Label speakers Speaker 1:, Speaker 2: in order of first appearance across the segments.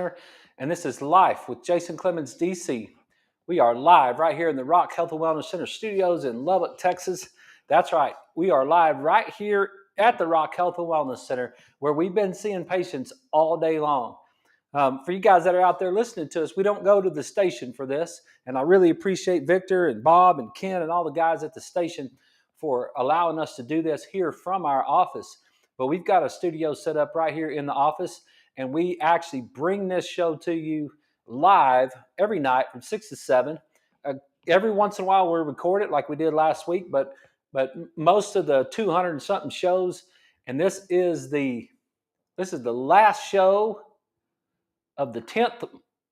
Speaker 1: Center, and this is Life with Jason Clemmons, DC. We are live right here in the Rock Health and Wellness Center studios in Lubbock, Texas. That's right, we are live right here at the Rock Health and Wellness Center, where we've been seeing patients all day long. For you guys that are out there listening to us, we don't go to the station for this, and I really appreciate Victor and Bob and Ken and all the guys at the station for allowing us to do this here from our office. But we've got a studio set up right here in the office, and we actually bring this show to you live every night from 6 to 7. Every once in a while we'll record it like we did last week, but most of the 200 and something shows, and this is the last show of the 10th,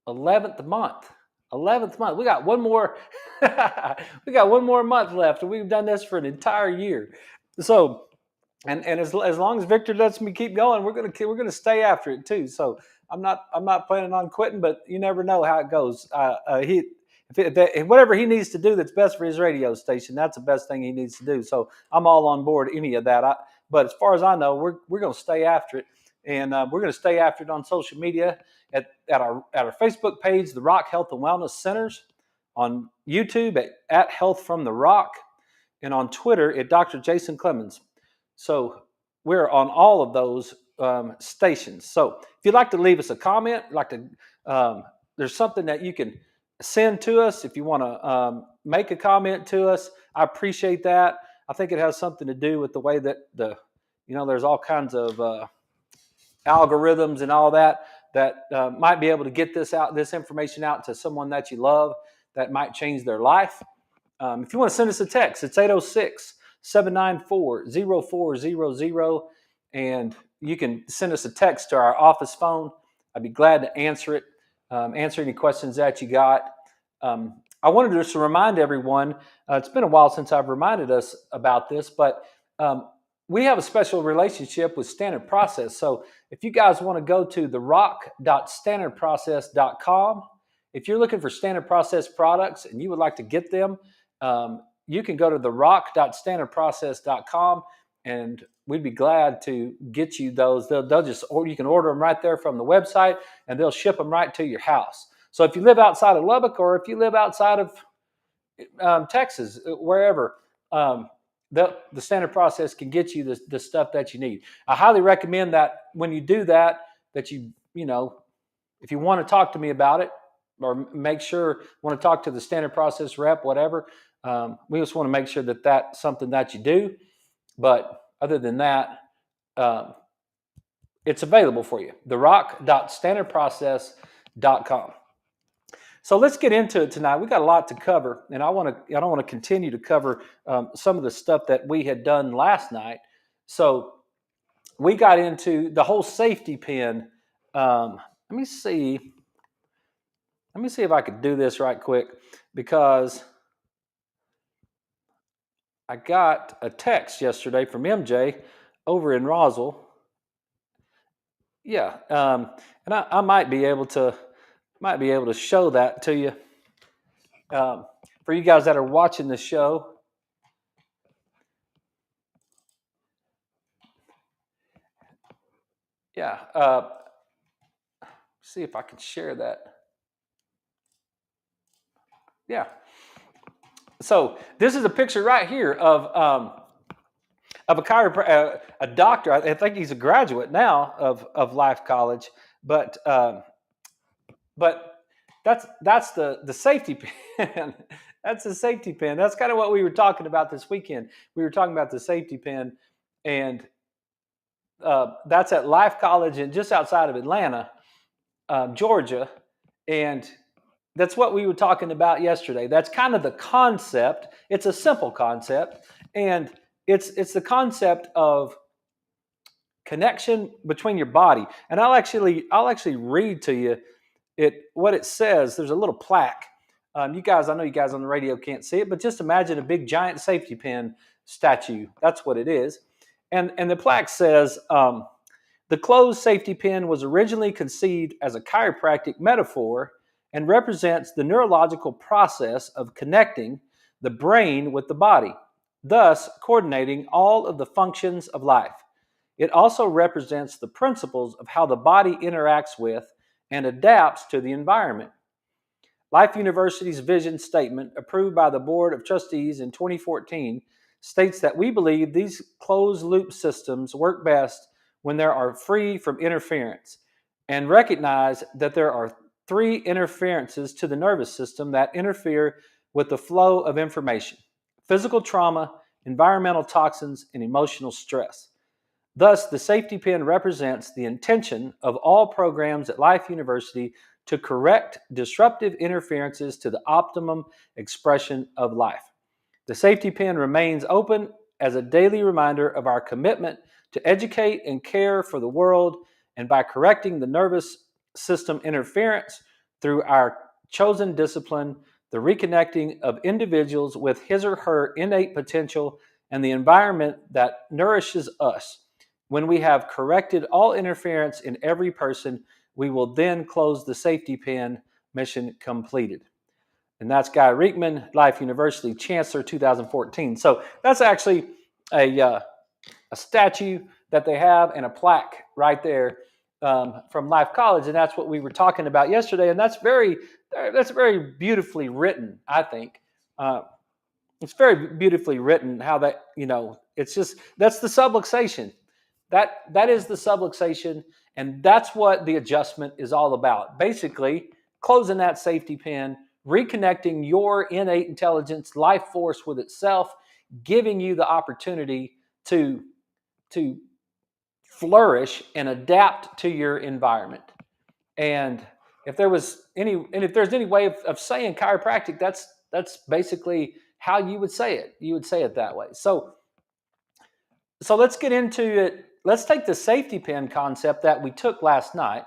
Speaker 1: 11th month. We got one more. We got one more month left, and we've done this for an entire year. So, and as long as Victor lets me keep going, we're gonna stay after it too. So I'm not planning on quitting, but you never know how it goes. Whatever he needs to do that's best for his radio station, that's the best thing he needs to do. So I'm all on board any of that. But as far as I know, we're going to stay after it, and we're going to stay after it on social media at our Facebook page, the Rock Health and Wellness Centers, on YouTube at Health from the Rock, and on Twitter at Dr. Jason Clemmons. So we're on all of those stations. So if you'd like to leave us a comment, there's something that you can send to us. If you want to make a comment to us, I appreciate that. I think it has something to do with the way that there's all kinds of algorithms and all that might be able to get this information out to someone that you love that might change their life. If you want to send us a text, it's 806-794-0400, and you can send us a text to our office phone. I'd be glad to answer it. Answer any questions that you got. I wanted just to remind everyone, it's been a while since I've reminded us about this, but we have a special relationship with Standard Process. So if you guys want to go to therock.standardprocess.com, if you're looking for Standard Process products and you would like to get them, you can go to therock.standardprocess.com, and we'd be glad to get you those. You can order them right there from the website, and they'll ship them right to your house. So if you live outside of Lubbock, or if you live outside of Texas, wherever, the Standard Process can get you the stuff that you need. I highly recommend that when you do that if you want to talk to me about it, or want to talk to the Standard Process rep, whatever, we just want to make sure that that's something that you do. But other than that, it's available for you. therock.standardprocess.com. So let's get into it tonight. We got a lot to cover, and I want to continue to cover some of the stuff that we had done last night. So we got into the whole safety pin. Let me see if I could do this right quick, because I got a text yesterday from MJ over in Roswell. Yeah, and I might be able to show that to you. For you guys that are watching the show, yeah. See if I can share that. Yeah. So this is a picture right here of a chiropractor, a doctor. I think he's a graduate now of Life College, but that's the safety pin. That's the safety pin. That's kind of what we were talking about this weekend. We were talking about the safety pin, and that's at Life College and just outside of Atlanta, Georgia, and that's what we were talking about yesterday. That's kind of the concept. It's a simple concept, and it's the concept of connection between your body. And I'll actually read to you what it says. There's a little plaque. I know you guys on the radio can't see it, but just imagine a big giant safety pin statue. That's what it is. And the plaque says, the closed safety pin was originally conceived as a chiropractic metaphor and represents the neurological process of connecting the brain with the body, thus coordinating all of the functions of life. It also represents the principles of how the body interacts with and adapts to the environment. Life University's vision statement, approved by the Board of Trustees in 2014, states that we believe these closed-loop systems work best when they are free from interference, and recognize that there are three interferences to the nervous system that interfere with the flow of information: physical trauma, environmental toxins, and emotional stress. Thus, the safety pin represents the intention of all programs at Life University to correct disruptive interferences to the optimum expression of life. The safety pin remains open as a daily reminder of our commitment to educate and care for the world, and by correcting the nervous system interference through our chosen discipline, the reconnecting of individuals with his or her innate potential and the environment that nourishes us. When we have corrected all interference in every person, we will then close the safety pin. Mission completed. And that's Guy Reekman, Life University Chancellor 2014. So that's actually a statue that they have and a plaque right there from Life College, and that's what we were talking about yesterday. And that's very beautifully written, I think. It's very beautifully written how that, it's just, that's the subluxation. That is the subluxation, and that's what the adjustment is all about. Basically, closing that safety pin, reconnecting your innate intelligence, life force with itself, giving you the opportunity to flourish and adapt to your environment. And if there's any way of saying chiropractic, that's basically how you would say it. You would say it that way. So let's get into it. Let's take the safety pin concept that we took last night,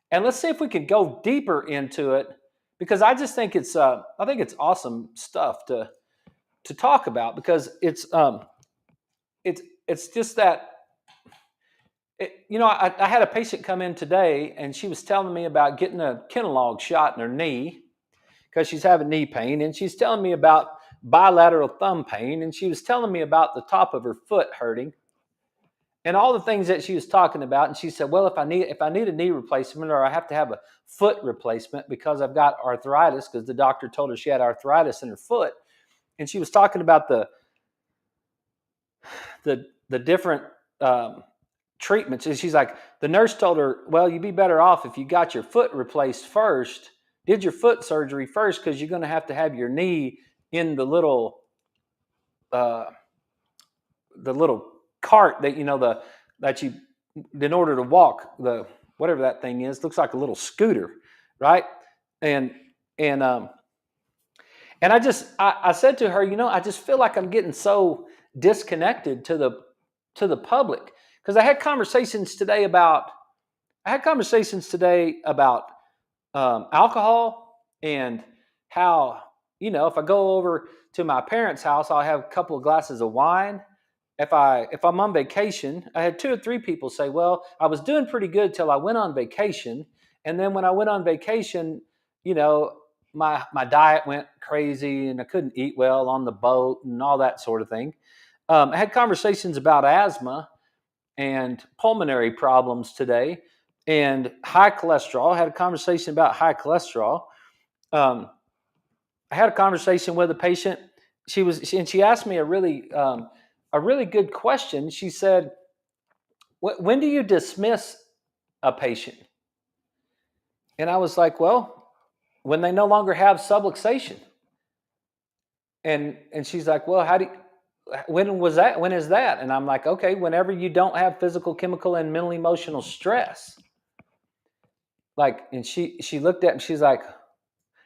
Speaker 1: and let's see if we can go deeper into it, because I just think it's awesome stuff to talk about, because it's just that I had a patient come in today, and she was telling me about getting a Kenalog shot in her knee because she's having knee pain, and she's telling me about bilateral thumb pain, and she was telling me about the top of her foot hurting, and all the things that she was talking about. And she said, well, if I need a knee replacement, or I have to have a foot replacement because I've got arthritis, because the doctor told her she had arthritis in her foot. And she was talking about the different treatments. And she's like, the nurse told her, well, you'd be better off if you got your foot replaced first, did your foot surgery first, because you're going to have your knee in the little cart that that you, in order to walk, the whatever that thing is, looks like a little scooter, right? And I said to her, I just feel like I'm getting so disconnected to the public, because I had conversations today about alcohol, and how, if I go over to my parents' house, I'll have a couple of glasses of wine. If I'm on vacation, I had 2 or 3 people say, well, I was doing pretty good till I went on vacation. And then when I went on vacation, my diet went crazy, and I couldn't eat well on the boat and all that sort of thing. I had conversations about asthma and pulmonary problems today, and high cholesterol. I had a conversation about high cholesterol. I had a conversation with a patient. She asked me a really good question. She said, when do you dismiss a patient? And I was like, well, when they no longer have subluxation. And she's like, well, when was that? When is that? And I'm like, okay, whenever you don't have physical, chemical, and mental emotional stress. And she looked at me, she's like,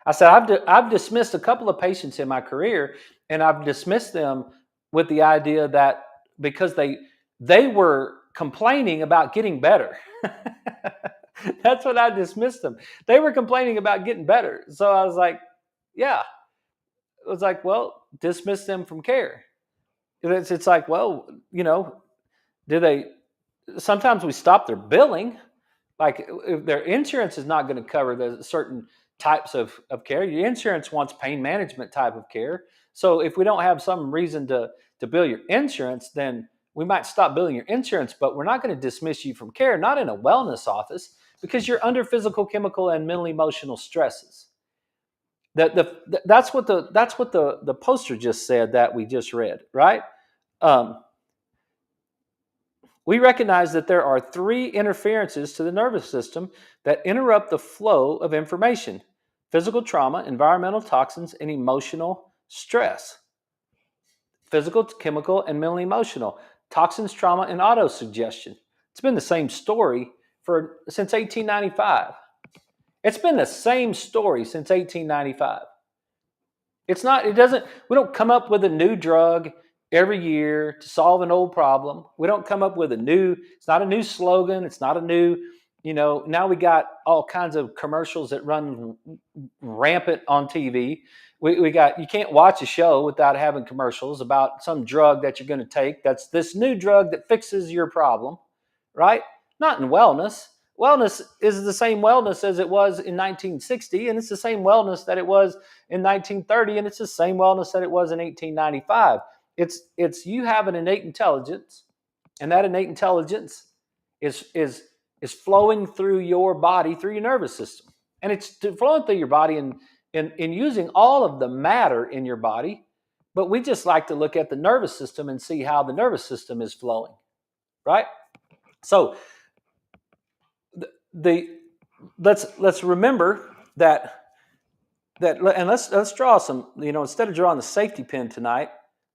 Speaker 1: I said, I've dismissed a couple of patients in my career, and I've dismissed them with the idea that because they were complaining about getting better. That's what I dismissed them. They were complaining about getting better. So I was like, yeah. It was like, well, dismiss them from care. It's like, well, sometimes we stop their billing. Like, if their insurance is not going to cover the certain types of care, your insurance wants pain management type of care. So if we don't have some reason to bill your insurance, then we might stop billing your insurance, but we're not going to dismiss you from care, not in a wellness office, Because you're under physical, chemical, and mental emotional stresses. That's what the poster just said that we just read, right? Um, we recognize that there are three interferences to the nervous system that interrupt the flow of information: physical trauma, environmental toxins, and emotional stress. Physical, chemical, and mental emotional. Toxins, trauma, and autosuggestion. It's been the same story since 1895. It's been the same story since 1895. We don't come up with a new drug every year to solve an old problem. We don't come up with it's not a new slogan. It's not a new, now we got all kinds of commercials that run rampant on TV. You can't watch a show without having commercials about some drug that you're going to take. That's this new drug that fixes your problem, right? Not in wellness. Wellness is the same wellness as it was in 1960, and it's the same wellness that it was in 1930, and it's the same wellness that it was in 1895. It's you have an innate intelligence, and that innate intelligence is flowing through your body, through your nervous system, and it's flowing through your body in using all of the matter in your body. But we just like to look at the nervous system and see how the nervous system is flowing, right? So let's remember that and let's draw some, instead of drawing the safety pin tonight,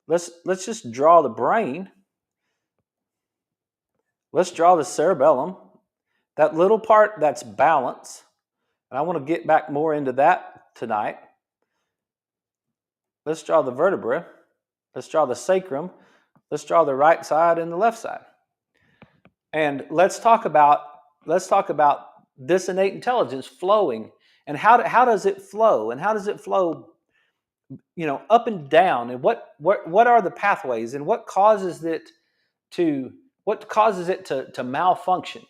Speaker 1: let's just draw the brain. Let's draw the cerebellum, that little part that's balance. And I want to get back more into that tonight. Let's draw the vertebra. Let's draw the sacrum. Let's draw the right side and the left side. And let's talk about this innate intelligence flowing, and how does it flow, and how does it flow, up and down, and what are the pathways, and what causes it to malfunction,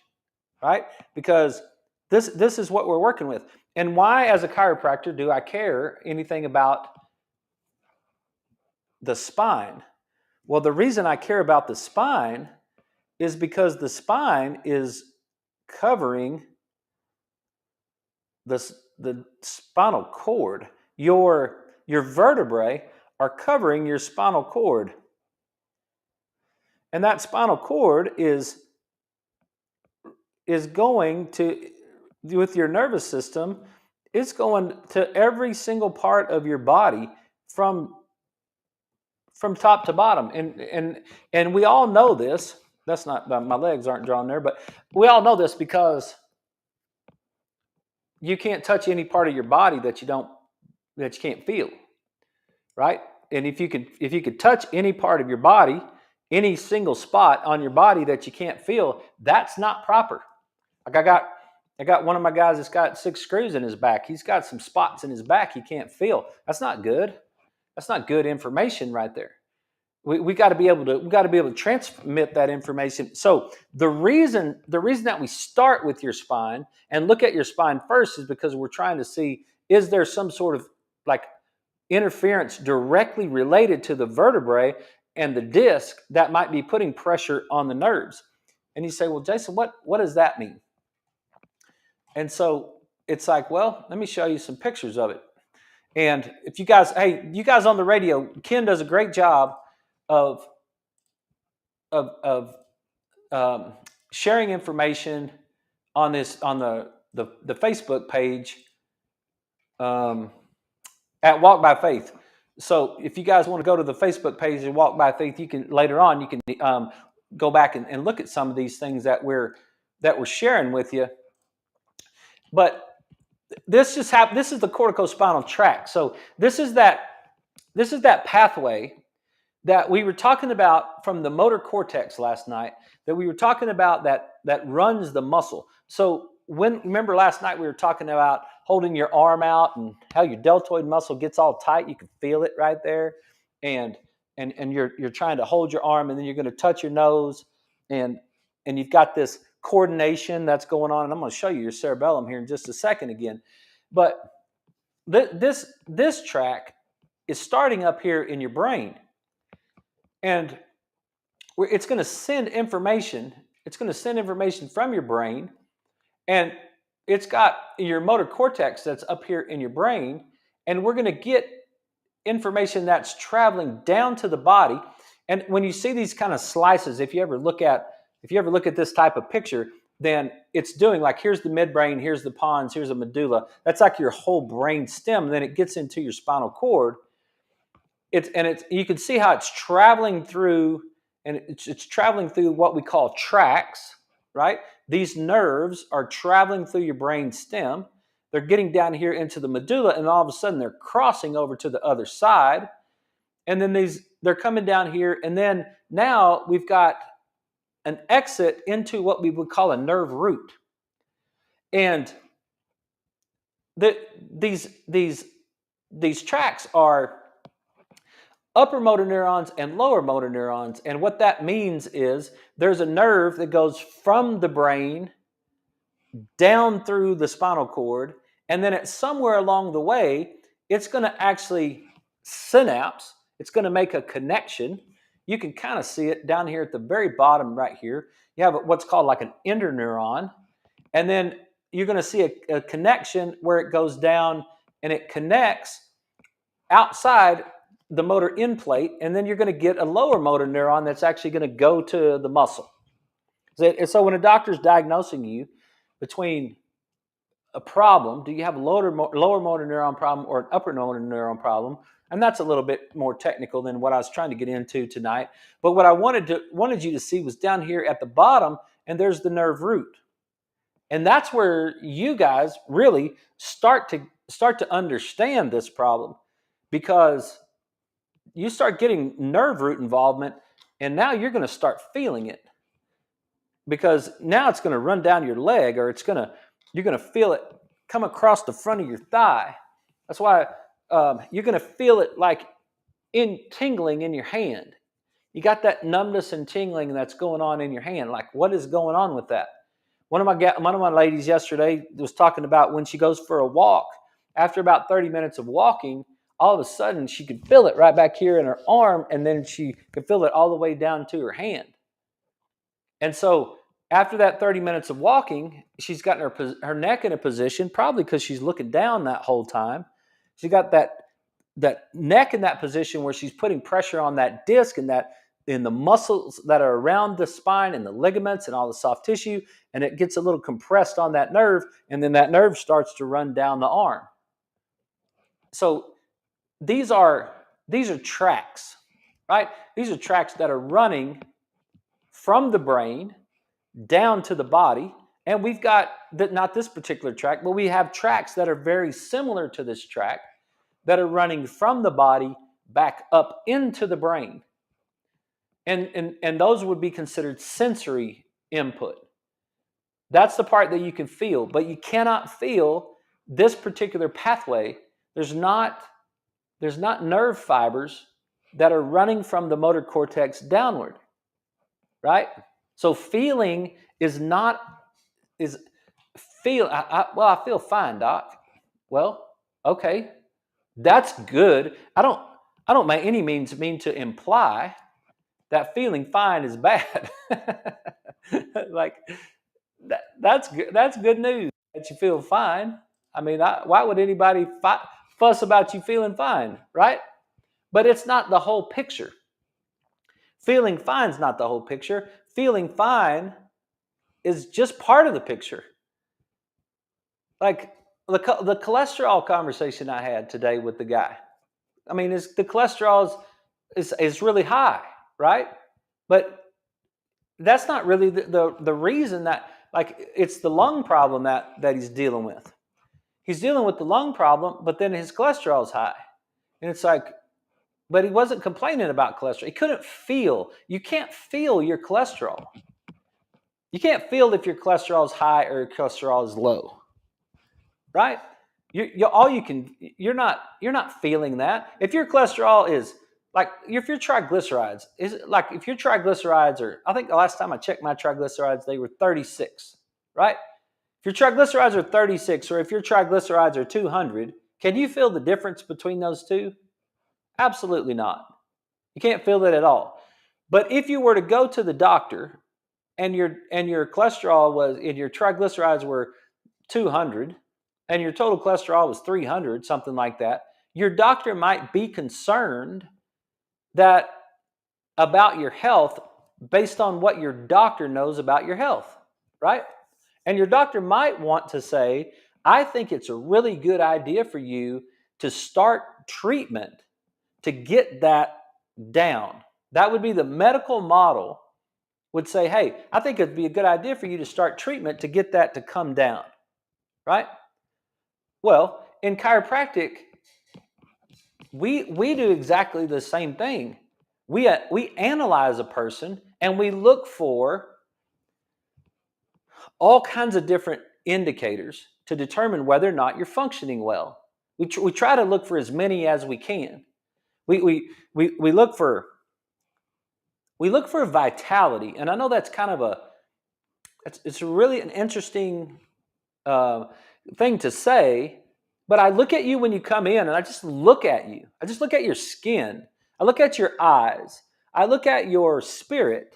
Speaker 1: right? Because this is what we're working with. And why, as a chiropractor, do I care anything about the spine? Well, the reason I care about the spine is because the spine is covering the spinal cord. Your vertebrae are covering your spinal cord. And that spinal cord is going to, with your nervous system, it's going to every single part of your body from top to bottom. And we all know this. That's not, my legs aren't drawn there, but we all know this because you can't touch any part of your body that you can't feel, right? And if you could touch any part of your body, any single spot on your body that you can't feel, that's not proper. Like I got one of my guys that's got 6 screws in his back. He's got some spots in his back he can't feel. That's not good. That's not good information right there. We got to be able to transmit that information. So the reason that we start with your spine and look at your spine first is because we're trying to see, is there some sort of like interference directly related to the vertebrae and the disc that might be putting pressure on the nerves. And you say, well, Jason, what does that mean? And so it's like, well, let me show you some pictures of it. And if you guys on the radio, Ken does a great job of sharing information on the Facebook page at Walk by Faith. So if you guys want to go to the Facebook page and Walk by Faith, you can later on go back and look at some of these things that we're sharing with you. But this is the corticospinal tract. So this is that pathway that we were talking about from the motor cortex last night, that we were talking about that runs the muscle. So remember last night we were talking about holding your arm out and how your deltoid muscle gets all tight. You can feel it right there. And you're trying to hold your arm, and then you're going to touch your nose, and you've got this coordination that's going on. And I'm going to show you your cerebellum here in just a second again. But this track is starting up here in your brain. And it's going to send information. It's going to send information from your brain. And it's got your motor cortex that's up here in your brain, and we're going to get information that's traveling down to the body. And when you see these kind of slices, if you ever look at this type of picture, then it's doing like, here's the midbrain, here's the pons, here's the medulla. That's like your whole brain stem. And then it gets into your spinal cord. You can see how it's traveling through, and it's traveling through what we call tracks, right? These nerves are traveling through your brain stem. They're getting down here into the medulla, and all of a sudden they're crossing over to the other side. And then they're coming down here, and then now we've got an exit into what we would call a nerve root. And these tracks are upper motor neurons and lower motor neurons. And what that means is there's a nerve that goes from the brain down through the spinal cord, and then at somewhere along the way, it's going to actually synapse. It's going to make a connection. You can kind of see it down here at the very bottom right here. You have what's called like an interneuron, and then you're going to see a connection where it goes down and it connects outside the motor end plate, and then you're going to get a lower motor neuron that's actually going to go to the muscle. So when a doctor's diagnosing you between a problem, do you have a lower motor neuron problem or an upper motor neuron problem? And that's a little bit more technical than what I was trying to get into tonight. But what I wanted you to see was down here at the bottom, and there's the nerve root. And that's where you guys really start to understand this problem, because you start getting nerve root involvement, and now you're going to start feeling it, because now it's going to run down your leg, or you're going to feel it come across the front of your thigh. That's why you're going to feel it like tingling in your hand. You got that numbness and tingling that's going on in your hand. Like, what is going on with that? One of my ladies yesterday was talking about when she goes for a walk. After about 30 minutes of walking, all of a sudden she could feel it right back here in her arm, and then she could feel it all the way down to her hand. And so after that 30 minutes of walking, she's gotten her neck in a position, probably because she's looking down that whole time. She got that neck in that position where she's putting pressure on that disc and in the muscles that are around the spine and the ligaments and all the soft tissue, and it gets a little compressed on that nerve, and then that nerve starts to run down the arm. So these are tracks, right? These are tracks that are running from the brain down to the body. And we've got not this particular track, but we have tracks that are very similar to this track that are running from the body back up into the brain. And those would be considered sensory input. That's the part that you can feel, but you cannot feel this particular pathway. There's not nerve fibers that are running from the motor cortex downward, right? So feeling I feel fine, doc. Well, okay, that's good. I don't by any means mean to imply that feeling fine is bad. Like that's good. That's good news that you feel fine. I mean, why would anybody fuss about you feeling fine, right? But it's not the whole picture. Feeling fine is not the whole picture. Feeling fine is just part of the picture. Like the cholesterol conversation I had today with the guy. I mean, the cholesterol is really high, right? But that's not really the reason that, like, it's the lung problem that he's dealing with. He's dealing with the lung problem, but then his cholesterol is high. And it's like, but he wasn't complaining about cholesterol. He couldn't feel. You can't feel your cholesterol. You can't feel if your cholesterol is high or your cholesterol is low, right? You're not feeling that. If your cholesterol is like, if your triglycerides are, I think the last time I checked my triglycerides, they were 36, right? If your triglycerides are 36, or if your triglycerides are 200, can you feel the difference between those two? Absolutely not. You can't feel it at all. But if you were to go to the doctor and your cholesterol was, and your triglycerides were 200 and your total cholesterol was 300, something like that, your doctor might be concerned that about your health based on what your doctor knows about your health, right? And your doctor might want to say, I think it's a really good idea for you to start treatment to get that down. That would be the medical model would say, hey, I think it'd be a good idea for you to start treatment to get that to come down, right? Well, in chiropractic, we do exactly the same thing. We analyze a person and we look for all kinds of different indicators to determine whether or not you're functioning well. We try to look for as many as we can. We look for vitality, and I know that's kind of it's really an interesting uh, thing to say, but I look at you when you come in, and I just look at you. I just look at your skin. I look at your eyes. I look at your spirit,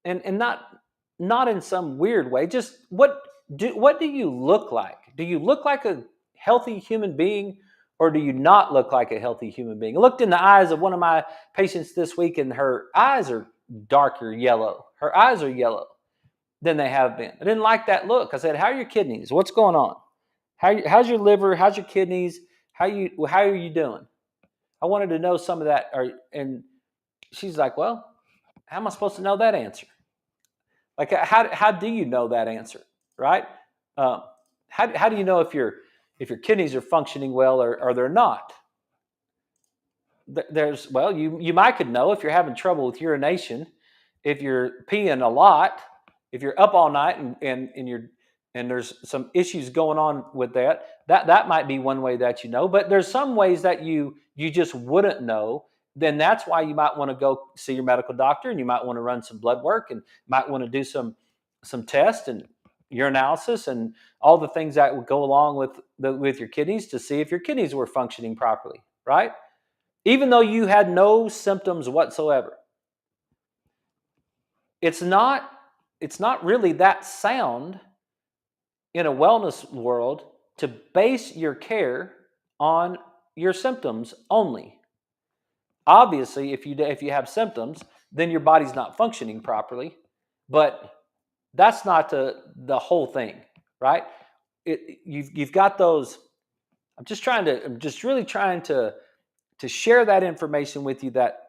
Speaker 1: and not in some weird way. Just what do you look like? Do you look like a healthy human being, or do you not look like a healthy human being? I looked in the eyes of one of my patients this week, and her eyes are darker yellow. Her eyes are yellow than they have been. I didn't like that look. I said, "How are your kidneys? What's going on? How's your liver? How's your kidneys? How are you doing?" I wanted to know some of that. And she's like, "Well, how am I supposed to know that answer? Like, how do you know that answer, right? Um, how do you know if your kidneys are functioning well or they're not?" There's well, you might could know if you're having trouble with urination, if you're peeing a lot, if you're up all night and there's some issues going on with that might be one way that you know. But there's some ways that you just wouldn't know. Then that's why you might want to go see your medical doctor, and you might want to run some blood work, and might want to do some tests and urinalysis and all the things that would go along with your kidneys to see if your kidneys were functioning properly, right? Even though you had no symptoms whatsoever. It's not really that sound in a wellness world to base your care on your symptoms only. Obviously, if you have symptoms, then your body's not functioning properly, but that's not the whole thing, right? You've got those. I'm just really trying to share that information with you, that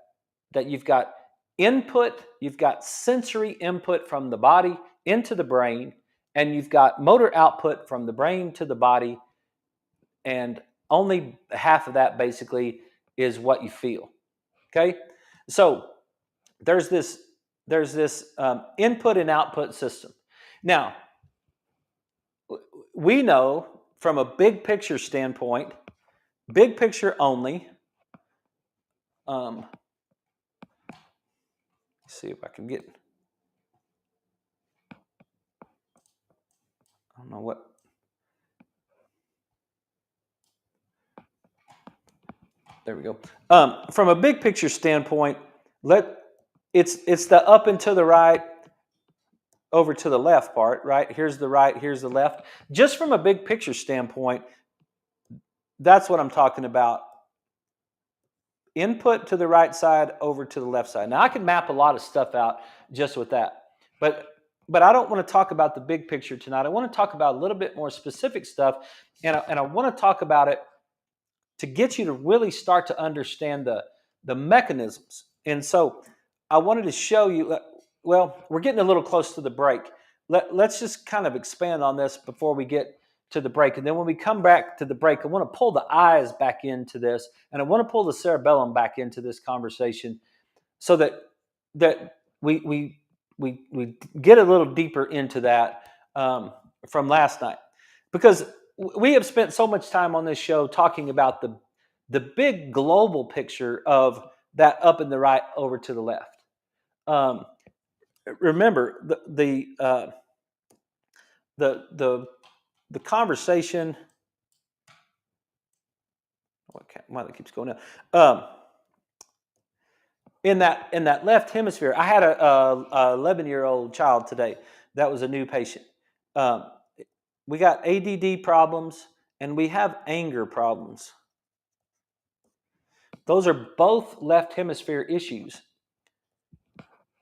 Speaker 1: you've got input, you've got sensory input from the body into the brain, and you've got motor output from the brain to the body, and only half of that basically is what you feel. Okay, so there's this input and output system. Now, we know from a big picture standpoint, big picture only. See if I can get. I don't know what. There we go. From a big picture standpoint, it's the up and to the right, over to the left part, right? Here's the right, here's the left. Just from a big picture standpoint, that's what I'm talking about. Input to the right side, over to the left side. Now I could map a lot of stuff out just with that, but I don't want to talk about the big picture tonight. I want to talk about a little bit more specific stuff, and I want to talk about it to get you to really start to understand the mechanisms. And so I wanted to show you, well, we're getting a little close to the break. Let's just kind of expand on this before we get to the break. And then when we come back to the break, I want to pull the eyes back into this, and I want to pull the cerebellum back into this conversation so that we get a little deeper into that from last night. Because we have spent so much time on this show talking about the big global picture of that up and the right, over to the left. Remember the conversation. Why that keeps going down? In that left hemisphere, I had a 11-year-old child today. That was a new patient. we got ADD problems, and we have anger problems. Those are both left hemisphere issues.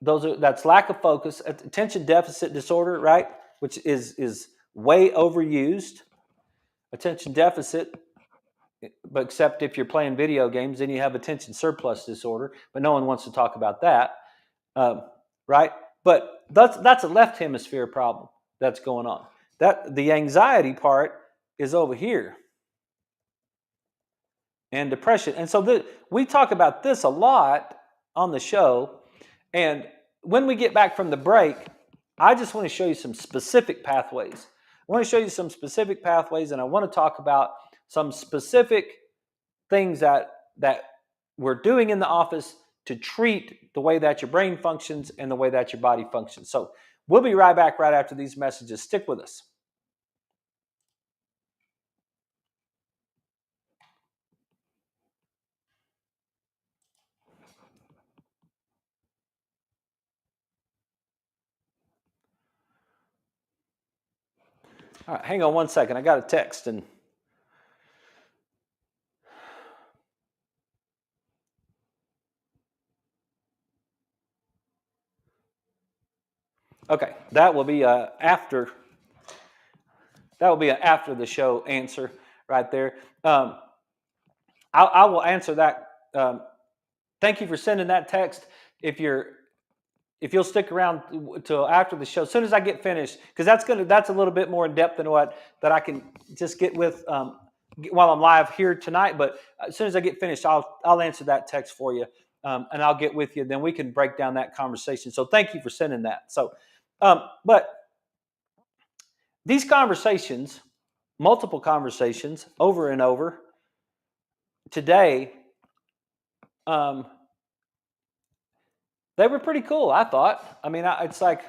Speaker 1: That's lack of focus, attention deficit disorder, right? Which is way overused. Attention deficit, but except if you're playing video games, then you have attention surplus disorder. But no one wants to talk about that, right? But that's a left hemisphere problem that's going on. That the anxiety part is over here, and depression. And so we talk about this a lot on the show. And when we get back from the break, I just want to show you some specific pathways. I want to show you some specific pathways, and I want to talk about some specific things that we're doing in the office to treat the way that your brain functions and the way that your body functions. So we'll be right back right after these messages. Stick with us. All right, hang on one second. I got a text and okay, that will be after. That will be an after the show answer right there. I will answer that. Thank you for sending that text. If you'll stick around till after the show, as soon as I get finished, because that's a little bit more in depth than that I can just get with while I'm live here tonight. But as soon as I get finished, I'll answer that text for you, and I'll get with you. Then we can break down that conversation. So thank you for sending that. So, but these conversations, multiple conversations, over and over today, they were pretty cool, I thought. I mean, it's like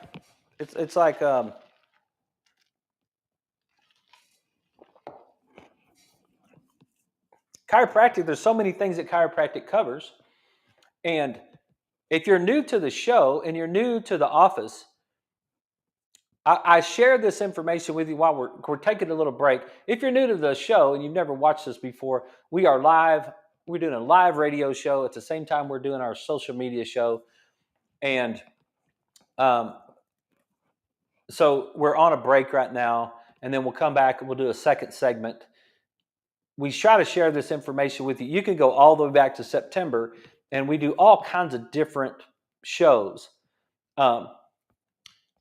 Speaker 1: chiropractic. There's so many things that chiropractic covers, and if you're new to the show and you're new to the office, I share this information with you while we're taking a little break. If you're new to the show and you've never watched this before, we are live. We're doing a live radio show at the same time we're doing our social media show. And so we're on a break right now, and then we'll come back and we'll do a second segment. We try to share this information with you. You can go all the way back to September, and we do all kinds of different shows.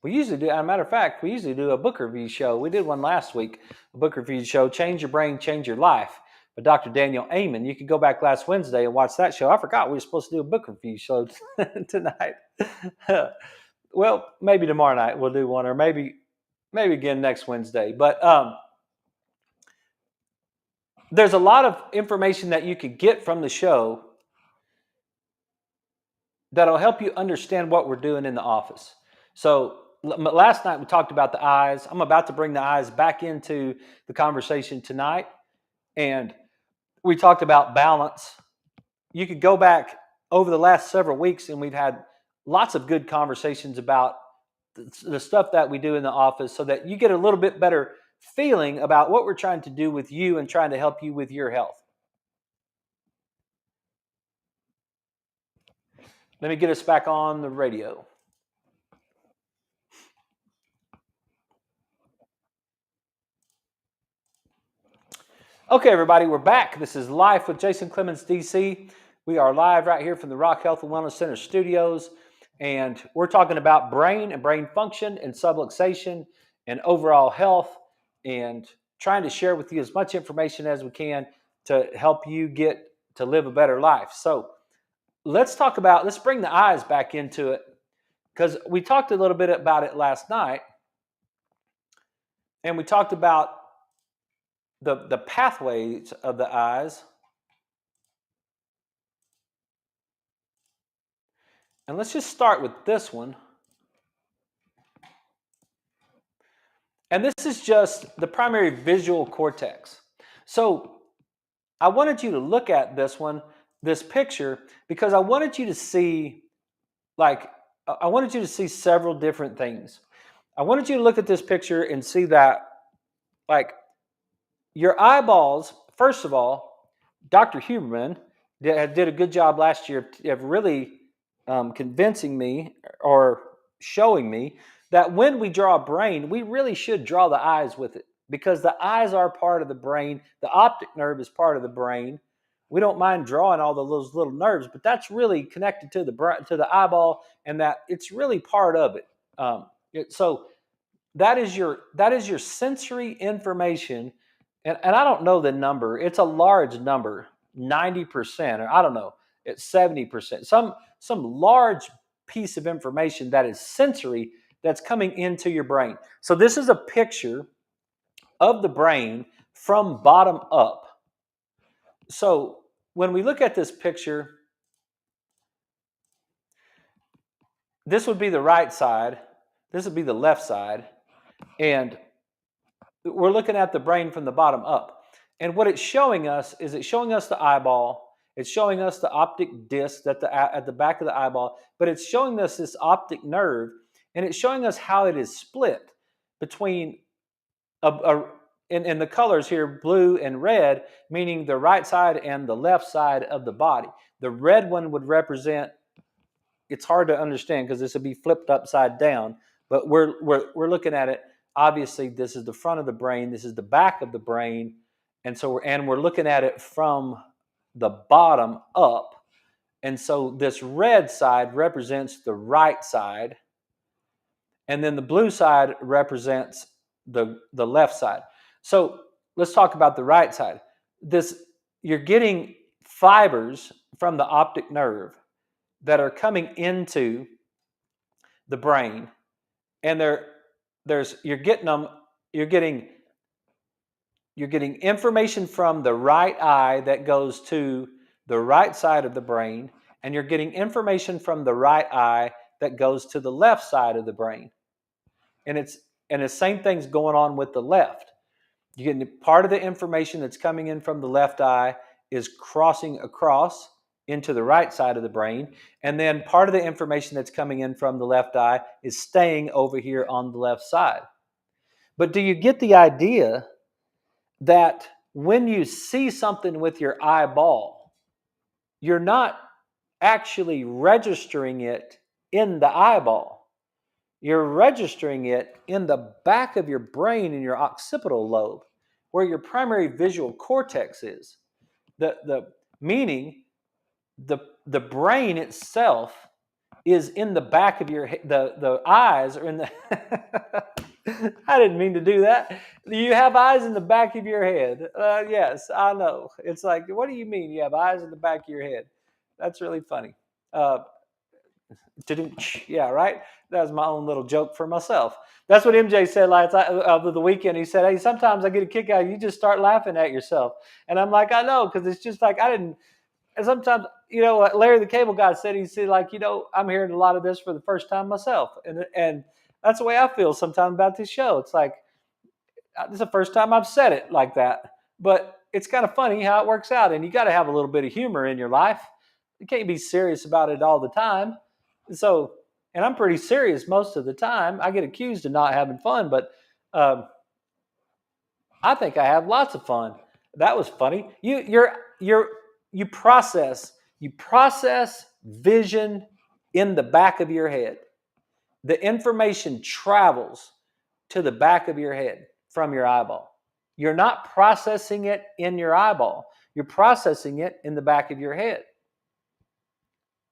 Speaker 1: We usually do, as a matter of fact, we usually do a book review show. We did one last week, a book review show, Change Your Brain, Change Your Life, by Dr. Daniel Amen. You can go back last Wednesday and watch that show. I forgot we were supposed to do a book review show tonight. Well, maybe tomorrow night we'll do one, or maybe again next Wednesday. But there's a lot of information that you could get from the show that'll help you understand what we're doing in the office. So last night we talked about the eyes. I'm about to bring the eyes back into the conversation tonight. And we talked about balance. You could go back over the last several weeks, and we've had lots of good conversations about the stuff that we do in the office, so that you get a little bit better feeling about what we're trying to do with you and trying to help you with your health. Let me get us back on the radio. Okay, everybody, we're back. This is Life with Jason Clemmons, DC. We are live right here from the Rock Health and Wellness Center studios, and we're talking about brain and brain function and subluxation and overall health, and trying to share with you as much information as we can to help you get to live a better life. So let's bring the eyes back into it, because we talked a little bit about it last night, and we talked about the pathways of the eyes. And let's just start with this one. And this is just the primary visual cortex. So I wanted you to look at this picture, because I wanted you to see, several different things. I wanted you to look at this picture and see that Like your eyeballs, first of all, Dr. Huberman did a good job last year of really convincing me or showing me that when we draw a brain, we really should draw the eyes with it because the eyes are part of the brain. The optic nerve is part of the brain. We don't mind drawing all those little nerves, but that's really connected to the eyeball, and that it's really part of it. So that is your sensory information, and I don't know the number. It's a large number, 90%, or I don't know, it's 70%. Some large piece of information that is sensory that's coming into your brain. So this is a picture of the brain from bottom up. So when we look at this picture, this would be the right side, this would be the left side, and we're looking at the brain from the bottom up. And what it's showing us is it's showing us the eyeball. It's showing us the optic disc at the back of the eyeball, but it's showing us this optic nerve, and it's showing us how it is split between in the colors here, blue and red, meaning the right side and the left side of the body. The red one would represent, it's hard to understand because this would be flipped upside down, but we're looking at it. Obviously, this is the front of the brain, this is the back of the brain, and we're looking at it from the bottom up. And so this red side represents the right side, and then the blue side represents the left side. So let's talk about the right side. You're getting fibers from the optic nerve that are coming into the brain, and you're getting information from the right eye that goes to the right side of the brain, and you're getting information from the right eye that goes to the left side of the brain. And the same thing's going on with the left. You're getting part of the information that's coming in from the left eye is crossing across into the right side of the brain, and then part of the information that's coming in from the left eye is staying over here on the left side. But do you get the idea that when you see something with your eyeball, you're not actually registering it in the eyeball? You're registering it in the back of your brain, in your occipital lobe, where your primary visual cortex is. Meaning the brain itself is in the back of your head. The eyes are in the I didn't mean to do that. You have eyes in the back of your head. Yes, I know. It's like, what do you mean you have eyes in the back of your head? That's really funny. Yeah, right? That was my own little joke for myself. That's what MJ said last over the weekend. He said, hey, sometimes I get a kick out of you just start laughing at yourself. And I'm like, I know, because it's just like and sometimes, Larry the Cable Guy said, he said, like, I'm hearing a lot of this for the first time myself. And that's the way I feel sometimes about this show. It's like, this is the first time I've said it like that. But it's kind of funny how it works out. And you got to have a little bit of humor in your life. You can't be serious about it all the time. So, and I'm pretty serious most of the time. I get accused of not having fun, but I think I have lots of fun. That was funny. You process vision in the back of your head. The information travels to the back of your head from your eyeball. You're not processing it in your eyeball. You're processing it in the back of your head.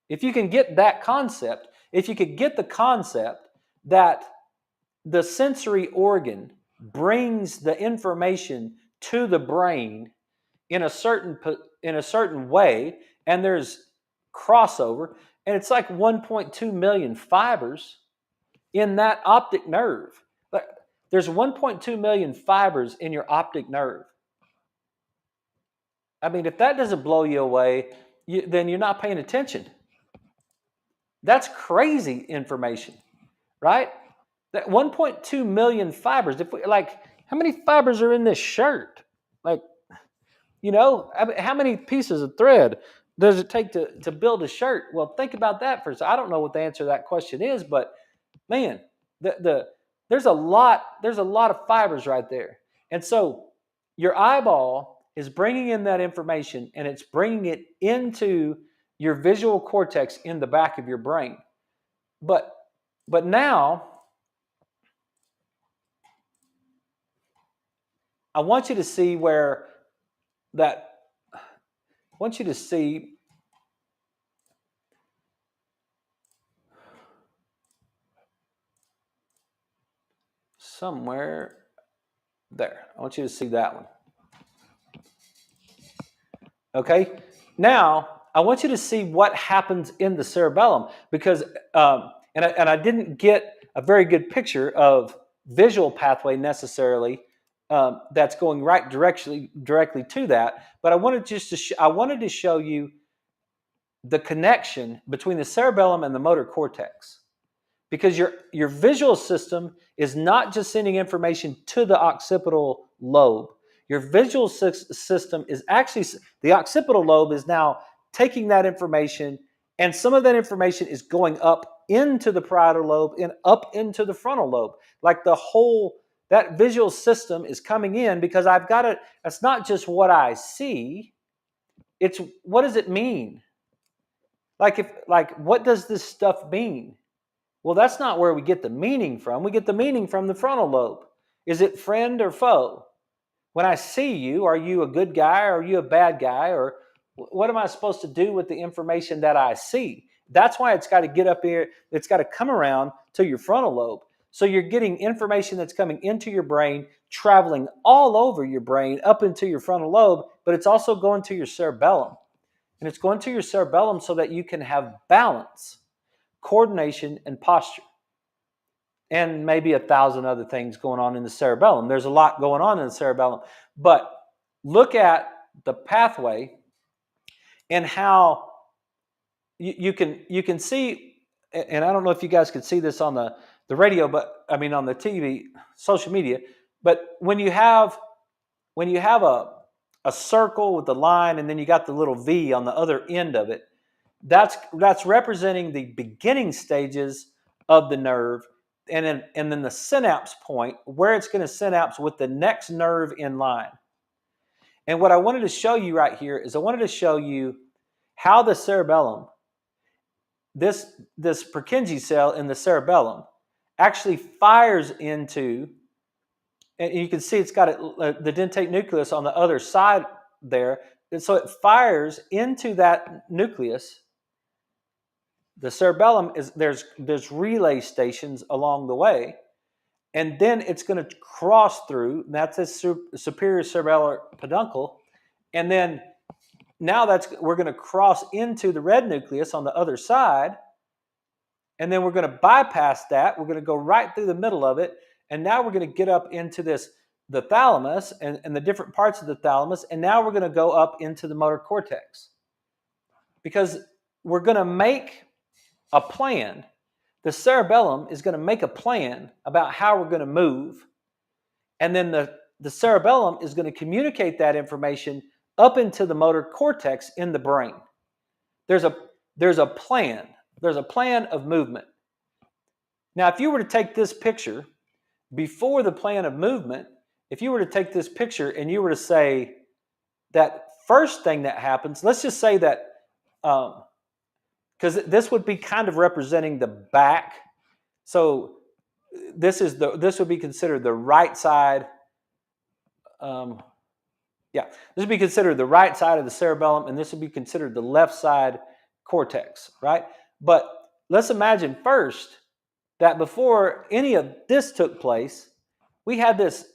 Speaker 1: If you can get that concept, if you could get the concept that the sensory organ brings the information to the brain in a certain way, and there's crossover, and it's like 1.2 million fibers in that optic nerve. There's 1.2 million fibers in your optic nerve. I mean, if that doesn't blow you away, then you're not paying attention. That's crazy information, right? That 1.2 million fibers. How many fibers are in this shirt? How many pieces of thread does it take to build a shirt? Well, think about that first. I don't know what the answer to that question is, but man, there's a lot of fibers right there. And so your eyeball is bringing in that information, and it's bringing it into your visual cortex in the back of your brain. But now I want you to see where that, I want you to see somewhere there. I want you to see that one. Okay. Now I want you to see what happens in the cerebellum, because and I didn't get a very good picture of visual pathway necessarily that's going right directly to that. But I wanted just to I wanted to show you the connection between the cerebellum and the motor cortex, because your visual system is not just sending information to the occipital lobe. Your visual system is actually, the occipital lobe is now taking that information, and some of that information is going up into the parietal lobe and up into the frontal lobe. Like the whole, that visual system is coming in, because I've got it. It's not just what I see, it's what does it mean? Like what does this stuff mean? Well, that's not where we get the meaning from. We get the meaning from the frontal lobe. Is it friend or foe? When I see you, are you a good guy or are you a bad guy? Or what am I supposed to do with the information that I see? That's why it's got to get up here. It's got to come around to your frontal lobe. So you're getting information that's coming into your brain, traveling all over your brain, up into your frontal lobe, but it's also going to your cerebellum. And it's going to your cerebellum so that you can have balance, coordination, and posture, and maybe 1,000 other things going on in the cerebellum. There's a lot going on in the cerebellum, but look at the pathway and how you can see, and I don't know if you guys could see this on the radio, but I mean on the TV, social media, but when you have a circle with the line, and then you got the little V on the other end of it, that's representing the beginning stages of the nerve, and then the synapse point where it's going to synapse with the next nerve in line. And what I wanted to show you right here is I wanted to show you how the cerebellum, this Purkinje cell in the cerebellum, actually fires into, and you can see it's got the dentate nucleus on the other side there, and so it fires into that nucleus. The cerebellum is, there's relay stations along the way, and then it's going to cross through. That's the superior cerebellar peduncle, and then now we're going to cross into the red nucleus on the other side, and then we're going to bypass that. We're going to go right through the middle of it, and now we're going to get up into the thalamus and the different parts of the thalamus, and now we're going to go up into the motor cortex, because we're going to make a plan. The cerebellum is going to make a plan about how we're going to move, and then the cerebellum is going to communicate that information up into the motor cortex in the brain. There's a plan. There's a plan of movement. Now, if you were to take this picture before the plan of movement, if you were to take this picture and you were to say that first thing that happens, let's just say that, because this would be kind of representing the back. So this would be considered the right side. This would be considered the right side of the cerebellum, and this would be considered the left side cortex, right? But let's imagine first that before any of this took place, we had this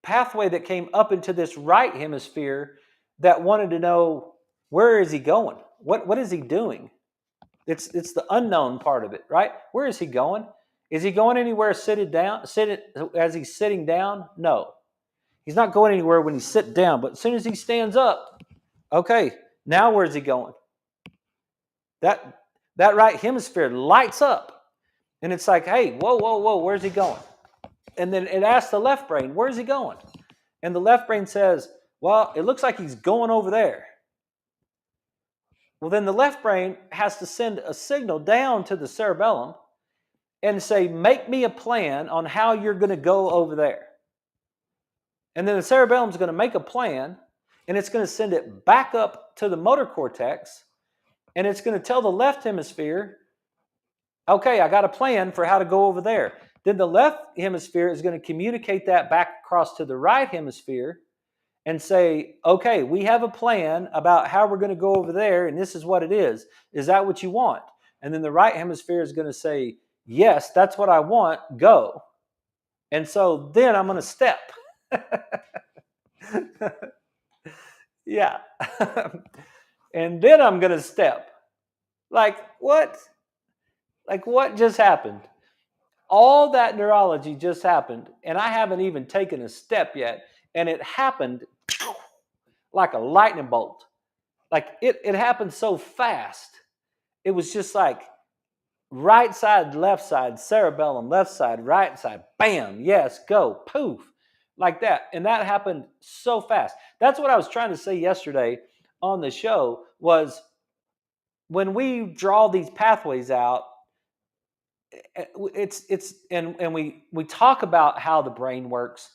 Speaker 1: pathway that came up into this right hemisphere that wanted to know, where is he going? What is he doing? It's the unknown part of it, right? Where is he going? Is he going anywhere as he's sitting down? No. He's not going anywhere when he's sitting down, but as soon as he stands up, okay, now where's he going? That right hemisphere lights up, and it's like, hey, whoa, where's he going? And then it asks the left brain, where's he going? And the left brain says, well, it looks like he's going over there. Well, then the left brain has to send a signal down to the cerebellum and say, make me a plan on how you're going to go over there. And then the cerebellum is going to make a plan, and it's going to send it back up to the motor cortex, and it's going to tell the left hemisphere, okay, I got a plan for how to go over there. Then the left hemisphere is going to communicate that back across to the right hemisphere and say, okay, we have a plan about how we're going to go over there, and this is what it is. Is that what you want? And then the right hemisphere is going to say, yes, that's what I want, go. And so then I'm going to step. Yeah. And then I'm going to step. Like what? Like what just happened? All that neurology just happened, and I haven't even taken a step yet. And it happened like a lightning bolt. Like it happened so fast. It was just like right side, left side, cerebellum, left side, right side, bam, yes, go, poof, like that. And that happened so fast. That's what I was trying to say yesterday on the show was when we draw these pathways out, and we talk about how the brain works.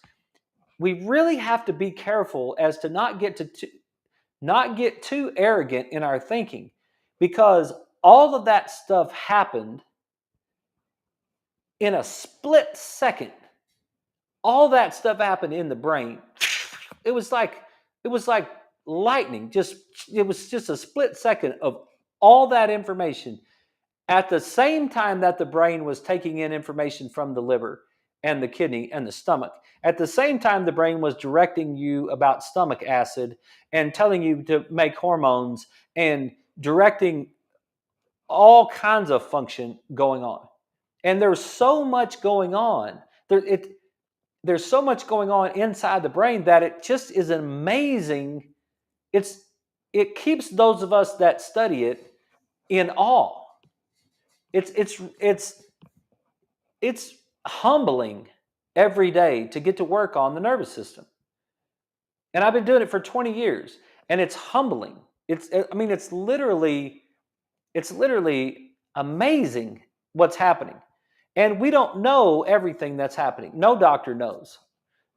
Speaker 1: We really have to be careful as to not get too arrogant in our thinking, because all of that stuff happened in a split second. All that stuff happened in the brain. It was like lightning. It was just a split second of all that information at the same time that the brain was taking in information from the liver and the kidney and the stomach. At the same time, the brain was directing you about stomach acid and telling you to make hormones and directing all kinds of function going on. And there's so much going on. There's so much going on inside the brain that it just is amazing. It keeps those of us that study it in awe. It's humbling every day to get to work on the nervous system. And I've been doing it for 20 years, and it's humbling. It's literally amazing what's happening. And we don't know everything that's happening. No doctor knows.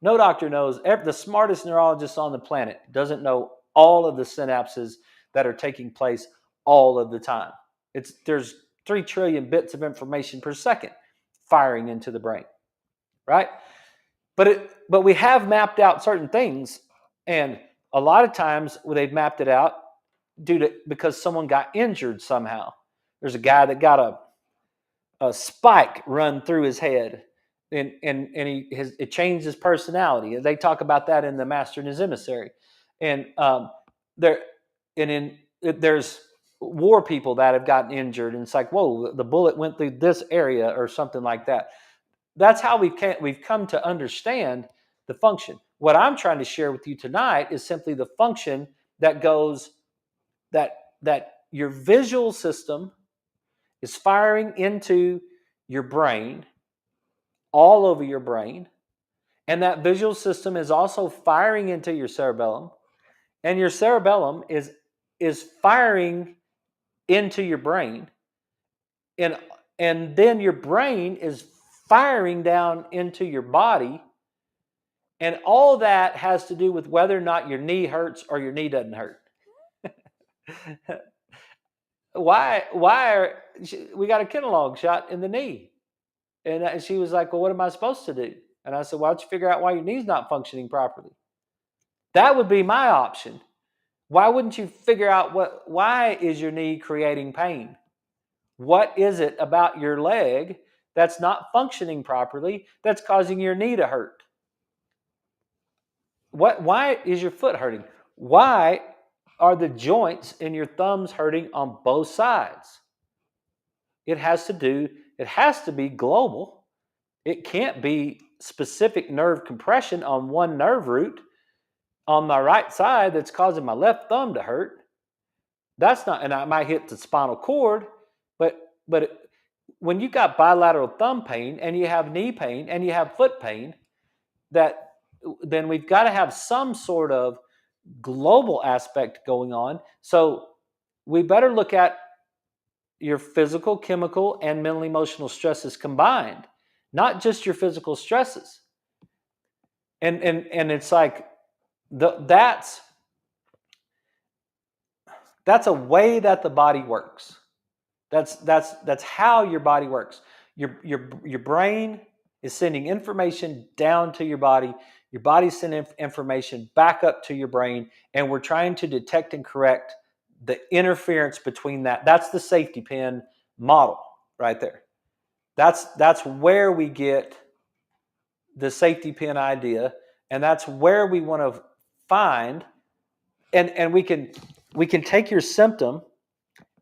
Speaker 1: No doctor knows. The smartest neurologist on the planet doesn't know all of the synapses that are taking place all of the time. There's 3 trillion bits of information per second firing into the brain, right? But we have mapped out certain things, and a lot of times they've mapped it out because someone got injured somehow. There's a guy that got a spike run through his head, and it changed his personality. They talk about that in the Master and His Emissary, and there's war people that have gotten injured, and it's like, whoa, the bullet went through this area or something like that. That's how we've come to understand the function. What I'm trying to share with you tonight is simply the function that goes that your visual system is firing into your brain, all over your brain, and that visual system is also firing into your cerebellum, and your cerebellum is firing into your brain, and then your brain is firing down into your body, and all that has to do with whether or not your knee hurts or your knee doesn't hurt. We got a Kenalog shot in the knee, and she was like, well, what am I supposed to do? And I said, why don't you figure out why your knee's not functioning properly? That would be my option. Why wouldn't you figure out why is your knee creating pain? What is it about your leg that's not functioning properly that's causing your knee to hurt? Why is your foot hurting? Why are the joints in your thumbs hurting on both sides? It has to be global. It can't be specific nerve compression on one nerve root on my right side that's causing my left thumb to hurt. That's not, and I might hit the spinal cord, but when you got bilateral thumb pain and you have knee pain and you have foot pain, then we've got to have some sort of global aspect going on. So we better look at your physical, chemical, and mental emotional stresses combined, not just your physical stresses. And it's like that's a way that the body works. That's how your body works. Your brain is sending information down to your body. Your body's sending information back up to your brain, and we're trying to detect and correct the interference between that. That's the safety pin model right there. That's where we get the safety pin idea, and that's where we want to find, and we can take your symptom,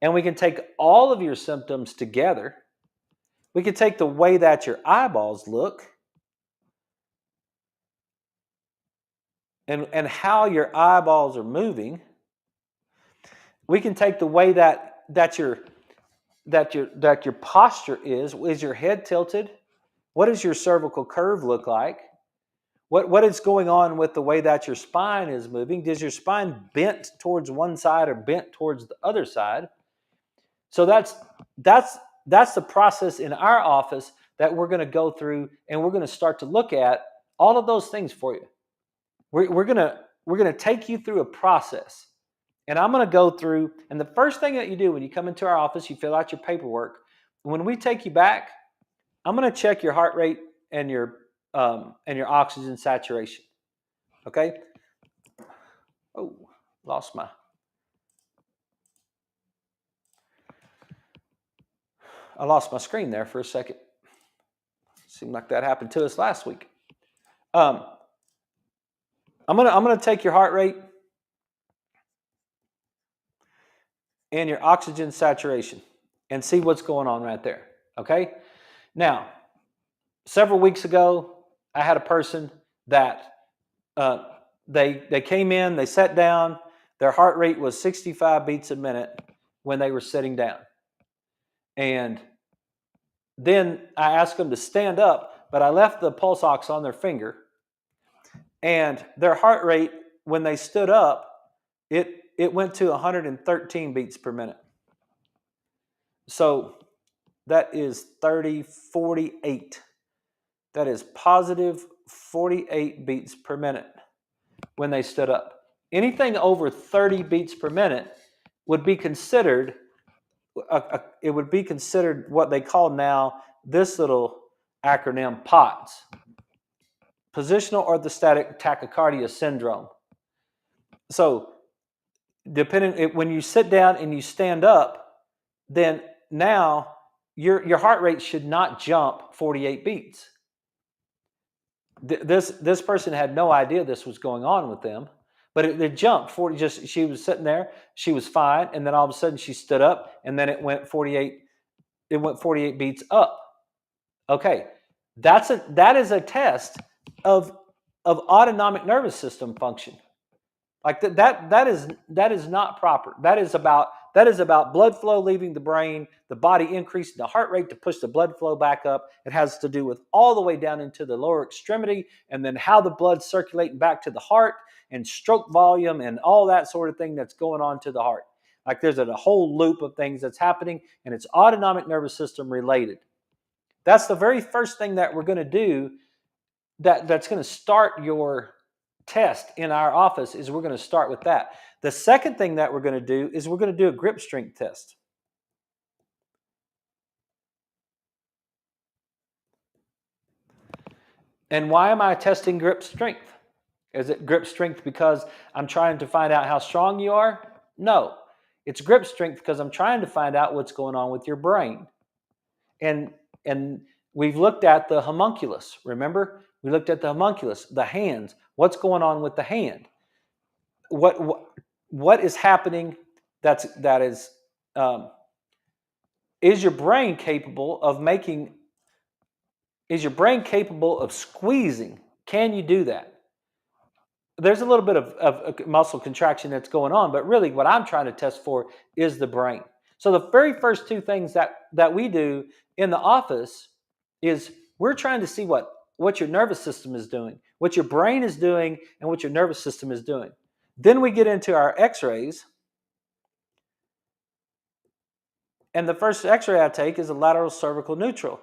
Speaker 1: and we can take all of your symptoms together. We can take the way that your eyeballs look and how your eyeballs are moving. We can take the way that your posture is. Is your head tilted? What does your cervical curve look like? What is going on with the way that your spine is moving? Does your spine bent towards one side or bent towards the other side? So that's the process in our office that we're going to go through, and we're going to start to look at all of those things for you. We're gonna take you through a process, and I'm gonna go through. And the first thing that you do when you come into our office, you fill out your paperwork. When we take you back, I'm gonna check your heart rate and your oxygen saturation. Okay. Oh, lost my. I lost my screen there for a second. Seemed like that happened to us last week. I'm gonna take your heart rate and your oxygen saturation and see what's going on right there. Okay. Now, several weeks ago, I had a person that they came in, they sat down, their heart rate was 65 beats a minute when they were sitting down. And then I asked them to stand up, but I left the pulse ox on their finger. And their heart rate, when they stood up, it went to 113 beats per minute. So that is 48. That is positive 48 beats per minute when they stood up. Anything over 30 beats per minute would be considered, it would be considered what they call now this little acronym POTS, Positional Orthostatic Tachycardia Syndrome. So when you sit down and you stand up, then now your heart rate should not jump 48 beats. This person had no idea this was going on with them, but it jumped 40. She was sitting there, she was fine, and then all of a sudden she stood up, and then it went 48. It went 48 beats up. Okay, that is a test of autonomic nervous system function. Like that is not proper. That is about blood flow leaving the brain, the body increasing the heart rate to push the blood flow back up. It has to do with all the way down into the lower extremity, and then how the blood's circulating back to the heart, and stroke volume, and all that sort of thing that's going on to the heart. Like there's a whole loop of things that's happening, and it's autonomic nervous system related. That's the very first thing that we're going to do that's going to start your test in our office. Is we're going to start with that. The second thing that we're going to do is we're going to do a grip strength test. And why am I testing grip strength? Is it grip strength because I'm trying to find out how strong you are? No, it's grip strength because I'm trying to find out what's going on with your brain. And we've looked at the homunculus. Remember, we looked at the homunculus, the hands. What's going on with the hand? What is happening? Is your brain capable of making? Is your brain capable of squeezing? Can you do that? There's a little bit of muscle contraction that's going on, but really what I'm trying to test for is the brain. So the very first two things that we do in the office is we're trying to see what your nervous system is doing, what your brain is doing, and what your nervous system is doing. Then we get into our x-rays. And the first x-ray I take is a lateral cervical neutral.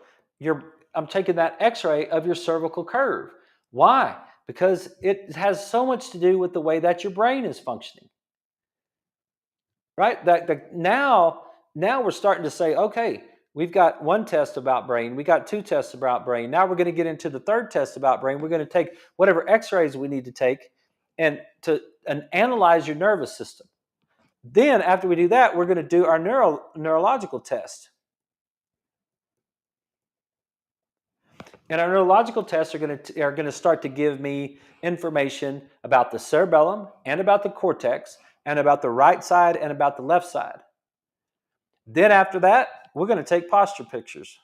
Speaker 1: I'm taking that x-ray of your cervical curve. Why? Because it has so much to do with the way that your brain is functioning, right? Now we're starting to say, okay, we've got one test about brain, we got two tests about brain. Now we're going to get into the third test about brain. We're going to take whatever X-rays we need to take and analyze your nervous system. Then after we do that, we're going to do our neurological test. And our neurological tests are going to start to give me information about the cerebellum and about the cortex and about the right side and about the left side. Then after that, we're going to take posture pictures.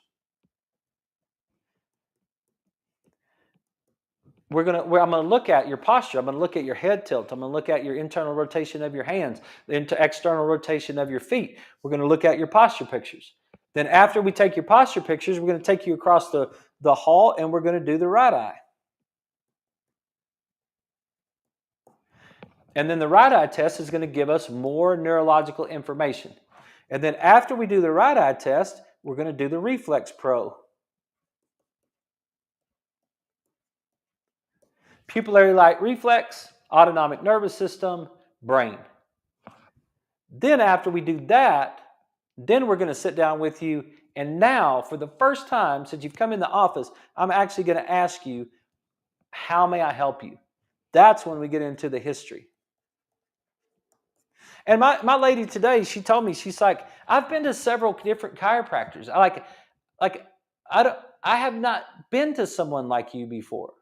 Speaker 1: I'm going to look at your posture. I'm going to look at your head tilt. I'm going to look at your internal rotation of your hands, the external rotation of your feet. We're going to look at your posture pictures. Then after we take your posture pictures, we're going to take you across the hall and we're going to do the right eye. And then the right eye test is going to give us more neurological information. And then after we do the right eye test, we're going to do the Reflex Pro. Pupillary light reflex, autonomic nervous system, brain. Then after we do that, then we're going to sit down with you. And now, for the first time since you've come in the office, I'm actually going to ask you, how may I help you? That's when we get into the history. And my lady today, she told me, she's like, I've been to several different chiropractors. I have not been to someone like you before.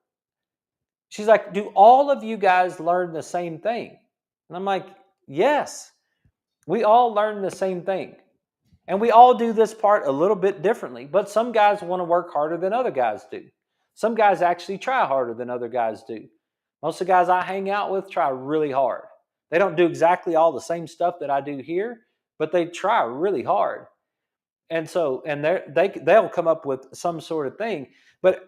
Speaker 1: She's like, do all of you guys learn the same thing? And I'm like, yes, we all learn the same thing. And we all do this part a little bit differently, but some guys want to work harder than other guys do. Some guys actually try harder than other guys do. Most of the guys I hang out with try really hard. They don't do exactly all the same stuff that I do here, but they try really hard. And they'll come up with some sort of thing. But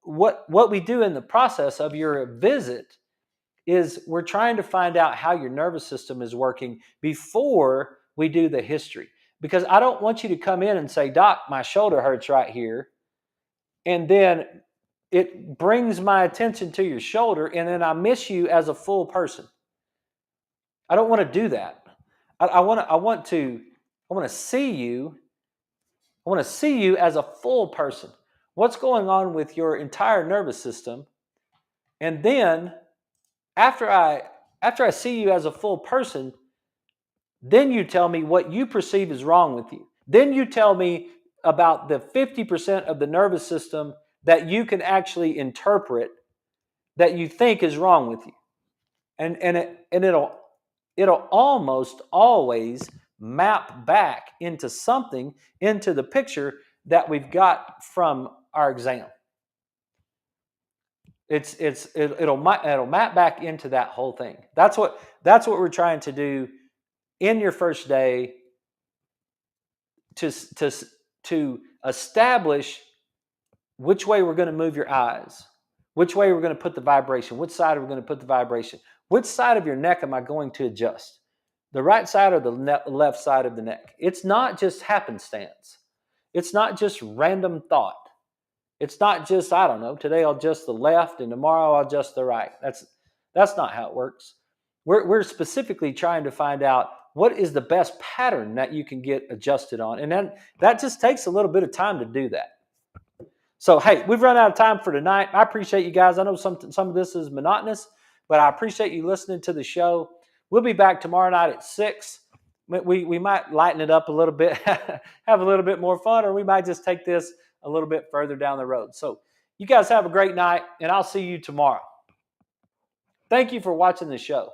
Speaker 1: what we do in the process of your visit is we're trying to find out how your nervous system is working before we do the history. Because I don't want you to come in and say, Doc, my shoulder hurts right here. And then it brings my attention to your shoulder, and then I miss you as a full person. I don't want to do that. I want to see you. I want to see you as a full person. What's going on with your entire nervous system? And then after I see you as a full person, then you tell me what you perceive is wrong with you. Then you tell me about the 50% of the nervous system that you can actually interpret that you think is wrong with you. And it'll almost always map back into something, into the picture that we've got from our exam. It'll map back into that whole thing. That's what we're trying to do in your first day to establish which way we're going to move your eyes, which way we're going to put the vibration, which side are we going to put the vibration, which side of your neck am I going to adjust, the right side or the left side of the neck. It's not just happenstance. It's not just random thought. It's not just, I don't know, today I'll adjust the left and tomorrow I'll adjust the right. That's not how it works. We're specifically trying to find out what is the best pattern that you can get adjusted on. And then that just takes a little bit of time to do that. So, hey, we've run out of time for tonight. I appreciate you guys. I know some of this is monotonous, but I appreciate you listening to the show. We'll be back tomorrow night at 6. We might lighten it up a little bit, have a little bit more fun, or we might just take this a little bit further down the road. So you guys have a great night, and I'll see you tomorrow. Thank you for watching the show.